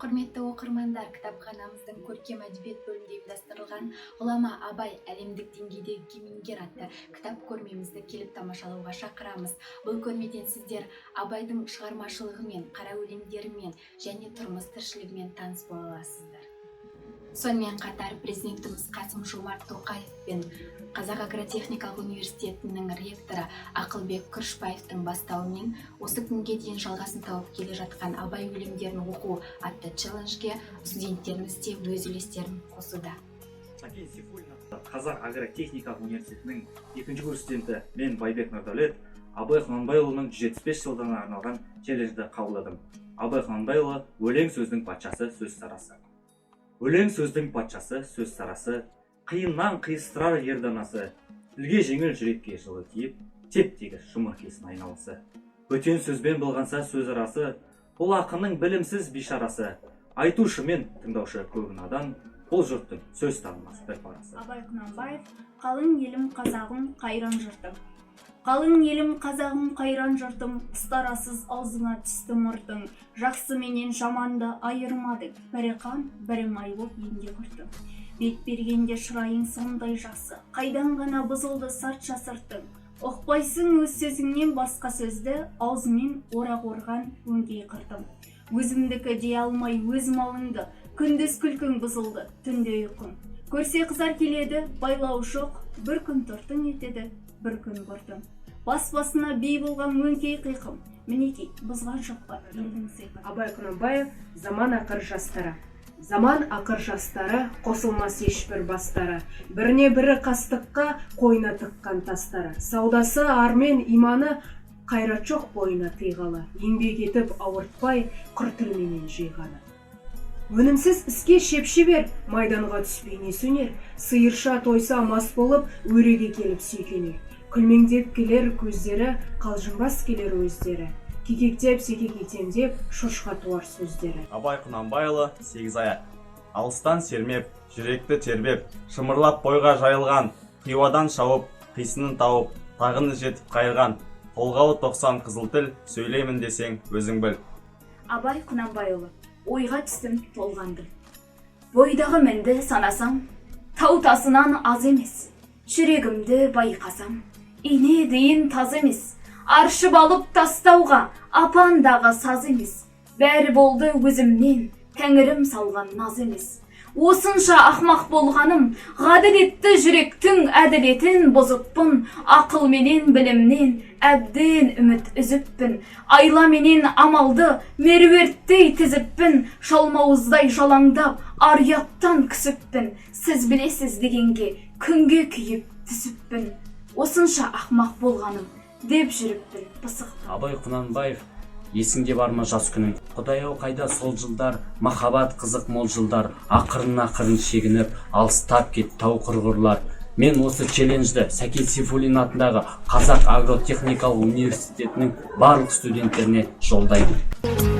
Құрметті оқырмандар, кітапханамыздың көркем әдебиет бөлімінде ұйымдастырылған ғұлама Абай әлемдік деңгейдегі кемеңгер атты кітап көрмемізді келіп тамашалауға шақырамыз. Бұл көрмеден сіздер Абайдың шығармашылығымен, қара өлеңдерімен және тұрмыс тіршілігімен таныс бола аласыздар. Сонымен қатар президентіміз Қасым-Жомарт Тоқаев пен Қазақ агротехникалық университетінің ректоры Ақылбек Күрішбаевтың бастауымен осы күнге дейін жалғасын тауып келе жатқан Абай өлеңдерін оқу атты челленджге студенттеріміз де өз үлестерін қосуда. Қазақ агротехникалық университетінің 2-ші курс студенті мен Байбек Нұрдәулет Абай Құнанбайұлының 175 жылдығына арналған челленджді қабылдадым. Абай Құнанбайұлы өлең сөздің патшасы, сөз сарасы. Өлең сөздің патшасы, сөз сарасы, қиыннан қиыстырар ерданасы, тілге жеңіл жүрекке жылы тиіп, теп-тегі жұмыр кесін айналысы. Бөтен сөзбен былғанса сөз арасы, бұл ақынның білімсіз бишарасы, айтушы мен тыңдаушы көп надан, бұл жұрттың сөз танымас бір парасы. Абай Құнанбаев, қалың елім қазағым, қайран жұртым. Қалың елім қазағым, қайран жұртым, ұстарасыз аузыңа түсті мұртың, жақсы менен жаманды айырмадың, бірі қан, бірі май боп енге құртың. Бет бергенде шырайың сондай жақсы, қайдан ғана бұзылды сартша сыртың. Оқпайсың өз сөзіңнен басқа сөзді, аузымен орақ орған өңкей қыртым. Өзімдікі дей алмай өз малыңды, күндіз күлкің бұзылды, түнде ұйқың. Көрсе қызар келеді, байлау жоқ, бір күн тұртың етеді, бір күн бұрдың. Бас-басына бей болған өңкей қиқым, мінекей бұзған жоқ па елдің сыйқын. Абай Құнанбаев, заман ақыр жастары. Заман ақыр жастары, қосылмас ешбір бастары. Біріне бірі қастыққа қойна тыққан тастары. Саудасы армен иманы, қайрат жоқ бойына тыйғалы. Еңбек етіп ауыртпай, құр тілменен жиғаны. Өнімсіз іске шепші бер, майданға түспей не сөнер. Сиырша тойса мас болып, өреге келіп сүйкенер. Күлмеңдеп келер көздері, қалжыңбас келер өздері. Кекектеп, секекетемдеп, шошқа туар сөздері. Абай Құнанбайұлы 8 аяқ. Алыстан сермеп, жүректі тербеп, шымырлап бойға жайылған, қиуадан шауып, қисынын тауып, тағыны жетіп қайырған. Толғауы 90 қызыл тіл, сөйлеймін десең өзің біл. Абай Құнанбайұлы, ойға түстім толғандым. Бойдағы мінді санасам, тау тасынан аз емес. Жүрегімді байқасам, ине дейін таз емес. Аршып алып тастауға, апандағы саз емес. Бәрі болды өзімнен, тәңірім салған наз емес. Осынша ақмақ болғаным, ғаділетті жүректің әділетін бұзыппын. Ақыл менен білімнен, әбден үміт үзіппін. Айла менен амалды, меруерттей тізіппін. Шалмауыздай жалаңдап, арияттан күсіппін. Сіз білесіз дегенге, күнге күйіп түсіппін. Осынша ақмақ болғаным, деп жүріппін пысықпын. Абай Құнанбаев, есіңде бар ма жас күнің? Құдай-ау қайда сол жылдар, махаббат қызық мол жылдар, ақырын шегініп, алыстап кет тау құрғырлар. Мен осы челленджді Сәкен Сейфуллин атындағы Қазақ агротехникалық университетінің барлық студенттеріне жолдаймын.